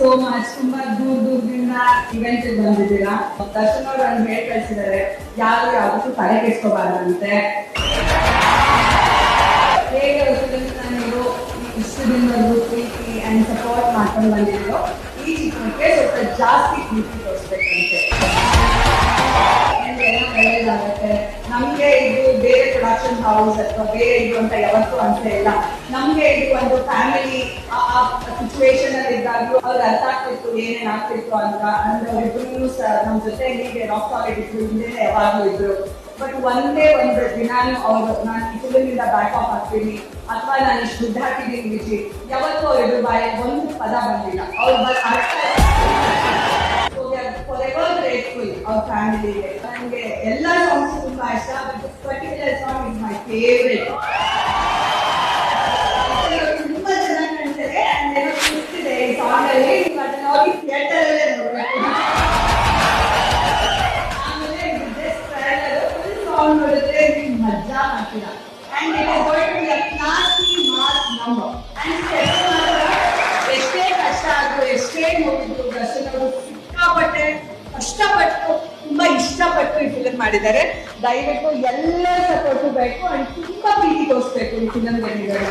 So much. ತುಂಬಾ ದೂರದಿಂದ event ಬಂದಿದ್ದೀರಾ. ದರ್ಶನ್ ಅವರು ನನ್ನ ಹೇಳಿ ಕಳಿಸಿದ್ದಾರೆ, ಯಾವ್ದಕ್ಕೂ ತಲೆ ಕೆಡ್ಸ್ಕೋಬಾರ್ದಂತೆ. ಹೇಗೆ ನೀವು ಇಷ್ಟು ದಿನವರೆಗೂ ಪ್ರೀತಿ ಅಂಡ್ ಸಪೋರ್ಟ್ ಮಾಡ್ಕೊಂಡು ಬಂದಿದ್ರು, ಈ ಚಿತ್ರಕ್ಕೆ ಸ್ವಲ್ಪ ಜಾಸ್ತಿ ಪ್ರೀತಿ ತೋರಿಸ್ಬೇಕಂತೆ. ಒಳ್ಳೇದಾಗುತ್ತೆ. ನಮ್ಗೆ ಇದು ಬೇರೆ ಪ್ರೊಡಕ್ಷನ್ ಹೌಸ್ ಅಥವಾ ಬೇರೆ ಇದು ಅಂತ ಯಾವತ್ತೂ ಅಂತ ಇಲ್ಲ. ನಮ್ಗೆ ಇದು ಒಂದು ಫ್ಯಾಮಿಲಿ ಆ ಸಿಚುವೇಶನ್ ಅಲ್ಲಿ ಇದ್ದಾಗ್ಲೂ ಅವ್ರಿಗೆ ಅರ್ಥ ಆಗ್ತಿತ್ತು ಏನೇನ್ ಆಗ್ತಿತ್ತು ಅಂತ. ಅಂದ್ರೆ ಅವರಿಬ್ರು ನಮ್ ಜೊತೆ ಹೀಗೆ ರಾಕ್ ಸಾಲಿಡ್ ಇದ್ರು, ಹಿಂದೆ ಯಾವಾಗ್ಲೂ ಇದ್ರು. ಬಟ್ ಒಂದೇ ಒಂದು ದಿನಾನು ಅವರು ನಾನು ಈ ಫಿಲ್ಮಿಂದ ಬ್ಯಾಕ್ ಆಫ್ ಆಗ್ತೀನಿ ಅಥವಾ ನಾನು ಇಷ್ಟು ದುಡ್ಡು ಹಾಕಿದ್ದೀನಿ ವಿಜಿ, ಯಾವತ್ತೂ ಅವರಿಬ್ರು ಬಾಯಿ ಒಂದು ಪದ ಬಂದಿಲ್ಲ. ಅವ್ರು ಗ್ರೇಟ್ಫುಲ್ ಅವ್ರ ಫ್ಯಾಮಿಲಿಗೆ. ನನಗೆ ಎಲ್ಲ ಸಾಂಗ್ಸ್ ತುಂಬಾ ಇಷ್ಟ, but particular song is my favourite. ತುಂಬಾ ಚೆನ್ನಾಗಿ ಕಾಣ್ತದೆ. ಏನೋ ಕೂತಿದೆ ಈ ಸಾಂಗ್ ಅಲ್ಲಿ, ಅದನ್ನ ಹೋಗಿ ಥಿಯೇಟರ್ ಅಲ್ಲೇ ನೋಡ್ಬೇಕು. ಆಮೇಲೆ ಫುಲ್ ಸಾಂಗ್ ನೋಡಿದ್ರೆ ನೀವು ಮಜಾ ಮಾಡ್ತೀರಾ. And it is going to be a classy mass number. And ಎಷ್ಟೇ ಕಷ್ಟ ಆದ್ರೂ ಎಷ್ಟೇ ನೋಡಿದ್ರು ದರ್ಶನ್ ಅವರು ಸಿಕ್ಕಾಪಟ್ಟೆ ಕಷ್ಟಪಟ್ಟು ತುಂಬಾ ಇಷ್ಟಪಟ್ಟು ಈ ಫಿಲಮ್ ಮಾಡಿದ್ದಾರೆ. ದಯವಿಟ್ಟು ಎಲ್ಲರ ಸಪೋರ್ಟು ಬೇಕು ಅಂಡ್ ತುಂಬಾ ಪ್ರೀತಿ ತೋರಿಸ್ಬೇಕು ಈ ಫಿಲಮ್ ಬಂದಿದ್ದಾರೆ.